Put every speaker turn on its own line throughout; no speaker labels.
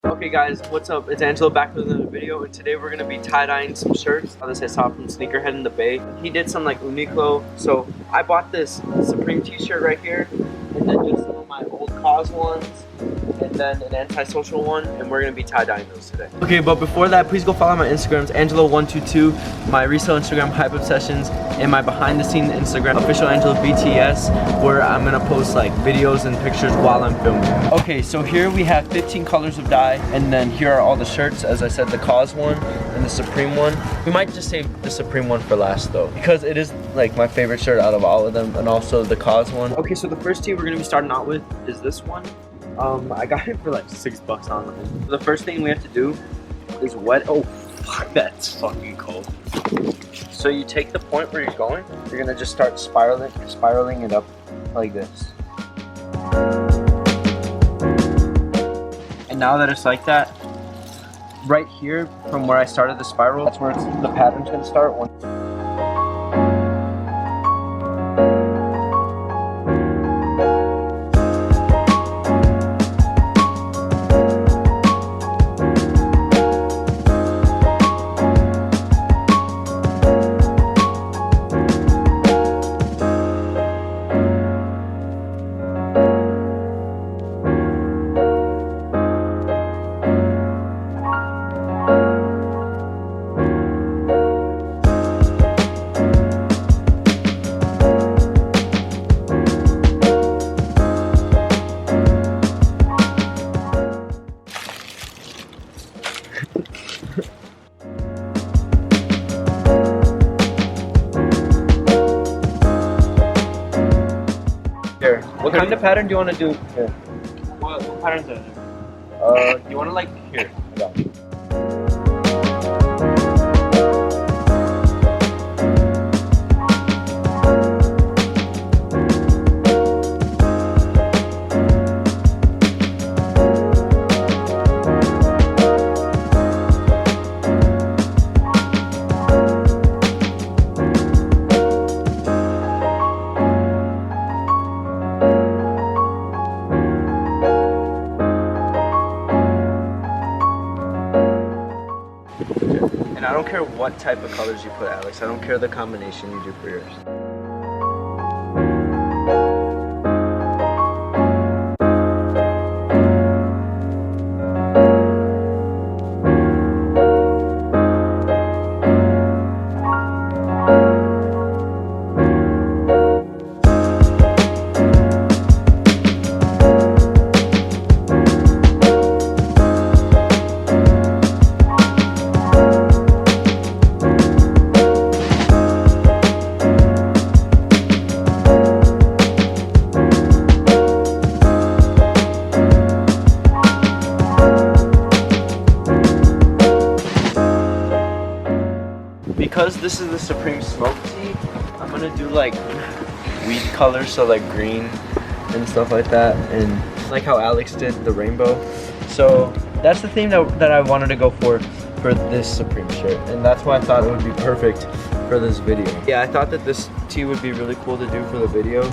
Okay guys, what's up? It's Angelo back with another video, and today we're gonna be tie-dyeing some shirts. This I saw from Sneakerhead in the Bay. He did some like Uniqlo, so I bought this Supreme t-shirt right here, and then just some of my old Cause ones, and then an antisocial one, and we're gonna be tie-dyeing those today. Okay, but before that, please go follow my Instagrams, Angelo122, my resale Instagram, Hype Obsessions, and my behind-the-scenes Instagram, officialangelobusiness, where I'm gonna post like videos and pictures while I'm filming. Okay, so here we have 15 colors of dye, and then here are all the shirts. As I said, the Cause one and the Supreme one. We might just save the Supreme one for last though, because it is like my favorite shirt out of all of them, and also the Cause one. Okay, so the first tee we're gonna be starting out with is this one. I got it for like $6 online. The first thing we have to do is wet. Oh, fuck, that's fucking cold. So you take the point where you're going, you're gonna just start spiraling it up like this. And now that it's like that, right here from where I started the spiral, that's where the pattern's gonna start. Here, what kind of pattern do you want to do here? What patterns are there? You want to like here. And I don't care what type of colors you put, Alex. I don't care the combination you do for yours. Because this is the Supreme Smoke Tee, I'm gonna do like weed colors, so like green and stuff like that, and like how Alex did the rainbow. So that's the theme that I wanted to go for this Supreme shirt, and that's why I thought it would be perfect for this video. Yeah, I thought that this tee would be really cool to do for the video.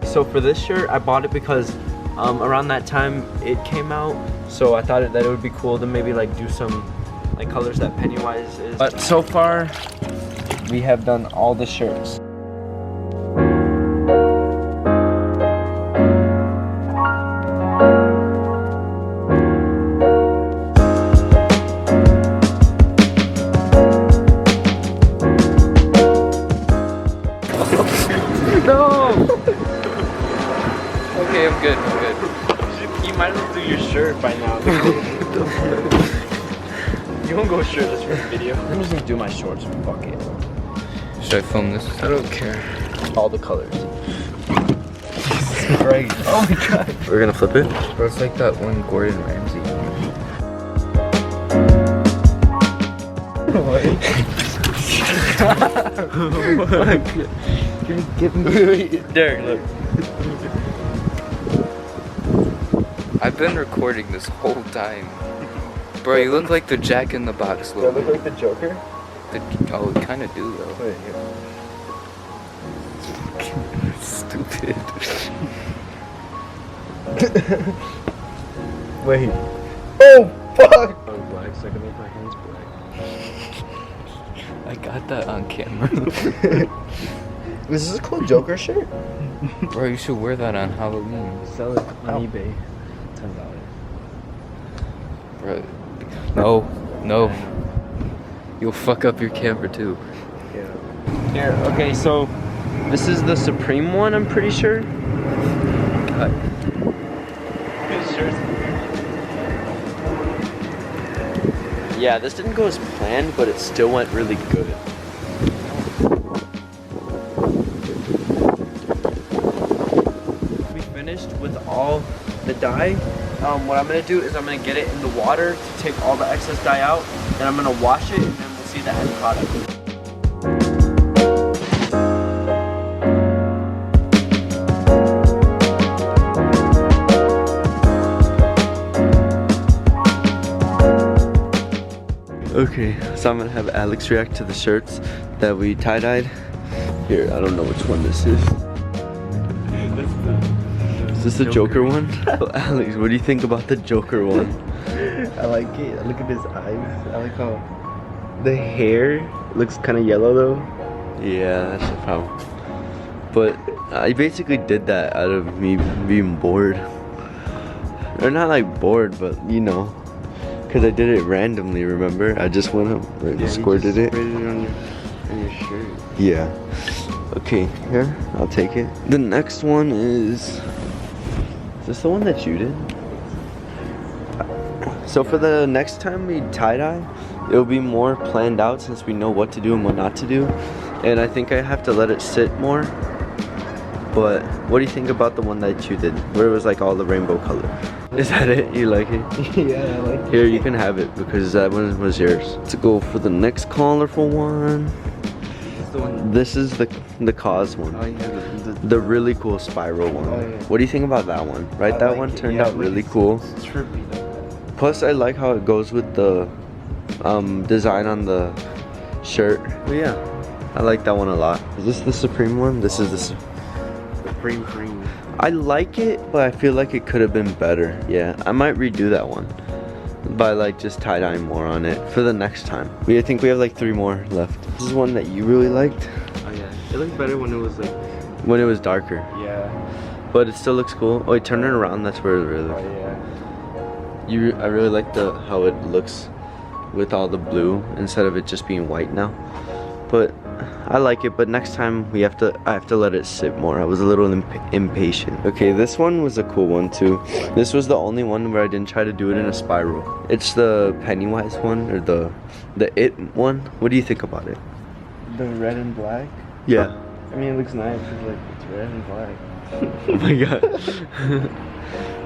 So for this shirt, I bought it because around that time it came out, so I thought that it would be cool to maybe like do some like colors that Pennywise is. But so far, we have done all the shirts. No! Okay, I'm good, You might as well do your shirt by now. You won't go shirtless for the video. I'm just gonna do my shorts, fuck it.
Should I film this?
I don't care. All the colors. Great. Oh my god.
We're gonna flip it? Bro, it's like that one Gordon Ramsay.
Give me. Derek, look.
I've been recording this whole time. Bro, you look like the Jack in the Box
Do I
logo.
look like the Joker?
Oh, we kind of do though.
Wait, here.
Stupid.
Wait. Oh, fuck!
I'm black, so I can make my hands black.
I got that on camera.
Is this a cool Joker shirt?
Bro, you should wear that on Halloween.
Sell it on eBay. $10.
Bro. No, no. You'll fuck up your camera too.
Yeah.
Here, okay, so this is the Supreme one, I'm pretty sure. Yeah, this didn't go as planned, but it still went really good. We finished with all the dye. What I'm gonna do is I'm gonna get it in the water to take all the excess dye out, and I'm gonna wash it, and then we'll see the end product. Okay, so I'm gonna have Alex react to the shirts that we tie-dyed. Here, I don't know which one this is. Is this the Joker one? Alex, what do you think about the Joker one?
I like it. Look at his eyes. I like how the hair looks kind of yellow though.
Yeah, that's the problem. But I basically did that out of me being bored. Or not like bored, but you know. Because I did it randomly, remember? I just went up and squirted it.
Sprayed it on your shirt.
Yeah. Okay, here, I'll take it. The next one is this the one that you did? So for the next time we tie-dye, it'll be more planned out since we know what to do and what not to do. And I think I have to let it sit more. But what do you think about the one that you did? Where it was like all the rainbow color? Is that it? You like it?
Yeah, I like it.
Here, you can have it because that one was yours. Let's go for the next colorful one. This is the cause one.
Oh, yeah,
The really cool spiral one.
Oh, yeah.
What do you think about that one? Right,
I
that
like
one
it.
turned
Yeah,
out
look,
really
it's-
cool.
It's trippy though.
Plus, I like how it goes with the design on the shirt. But yeah, I like that one a lot. Is this the Supreme one? This is the
Supreme.
I like it, but I feel like it could have been better. Yeah, I might redo that one by like just tie-dyeing more on it for the next time. I think we have like 3 more left. This is one that you really liked
Oh yeah. It looked better when it was like.
when it was darker,
Yeah.
but it still looks cool. Oh, wait, turn it around. That's where it really.
Oh yeah.
I really like how it looks with all the blue instead of it just being white now. But I like it, but next time I have to let it sit more. I was a little impatient. Okay, this one was a cool one too. This was the only one where I didn't try to do it in a spiral. It's the Pennywise one, or the It one. What do you think about it?
The red and black.
Yeah.
I mean, it looks nice. It's like it's red and black.
Oh my god.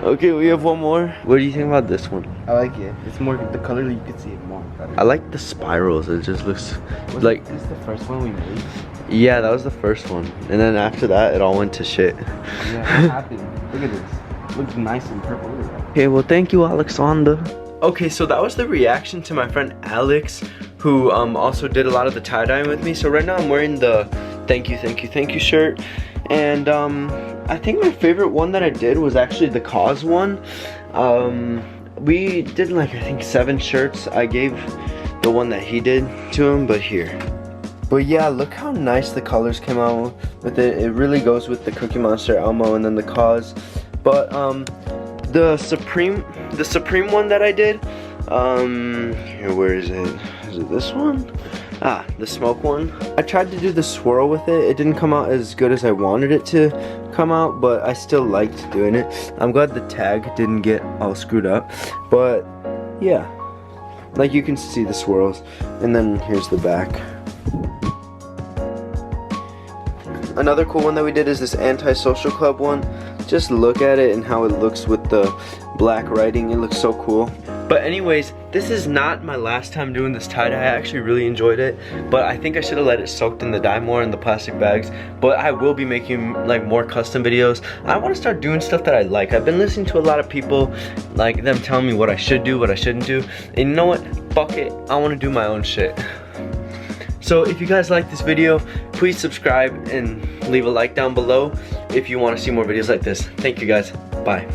Okay, we have one more. What do you think about this one?
I like it. It's more the color. You could see it more. Better.
I like the spirals. It just looks like.
This is the first one we made.
Yeah, that was the first one. And then after that, it all went to shit.
Yeah, what happened? Look at this. It looks nice and purple. Look at that.
Okay, well, thank you, Alexander. Okay, so that was the reaction to my friend Alex, who also did a lot of the tie-dyeing with me. So right now I'm wearing the thank you shirt. And I think my favorite one that I did was actually the cause one. We did like, I think 7 shirts. I gave the one that he did to him, but here. But yeah, look how nice the colors came out with it. It really goes with the Cookie Monster Elmo and then the cause. But the Supreme one that I did, here, where is it? Is it this one? Ah, the smoke one. I tried to do the swirl with it. It didn't come out as good as I wanted it to come out, but I still liked doing it. I'm glad the tag didn't get all screwed up. But yeah, like you can see the swirls. And then here's the back. Another cool one that we did is this Anti-Social Club one. Just look at it and how it looks with the black writing. It looks so cool. But But anyways, this is not my last time doing this tie-dye. I actually really enjoyed it, but I think I should have let it soaked in the dye more in the plastic bags. But I will be making like more custom videos. I want to start doing stuff that I like. I've been listening to a lot of people, like them telling me what I should do, what I shouldn't do. And you know what? Fuck it. I want to do my own shit. So if you guys like this video, please subscribe and leave a like down below if you want to see more videos like this. Thank you guys. Bye.